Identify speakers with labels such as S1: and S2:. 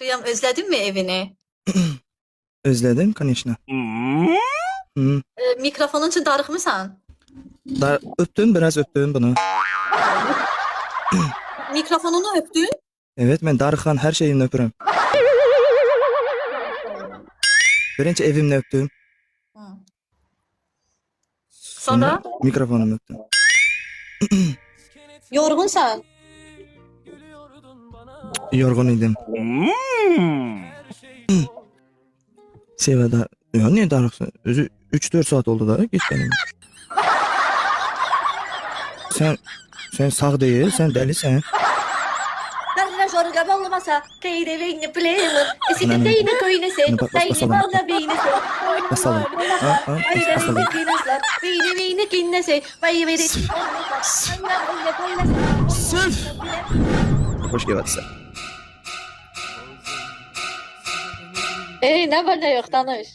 S1: Kıyam, özledin mi evini?
S2: Özledim, конечно. Hı.
S1: Mikrofonun için darıxmısan?
S2: Öptüm, biraz öptüm bunu.
S1: Mikrofonunu öpdün?
S2: Evet, ben darıxan her şeyimle öpürüm. Birinci evimle öptüm.
S1: Hı.
S2: Sonra
S1: Sonra?
S2: mikrofonumu öptüm.
S1: Yorğunsan?
S2: Yorgun idim. Sevada. Ya niye darıxsın? Özü 3-4 saat oldu da git benim. Sen sağ değil, sen delisin.
S1: Dalla şorga olmasa, kaydı beyni playman, eski
S2: Anam.
S1: deyni köynesi,
S2: Bas, bas,
S1: deyni
S2: basalım.
S1: balla beynisi.
S2: Basalım. Ha, ha,
S1: Ayda
S2: basalım.
S1: beyni kinaslar, beyni kinnesi, bayı beyni
S2: Sırf. Hoş geldin.
S1: Ne var ne yok, danış.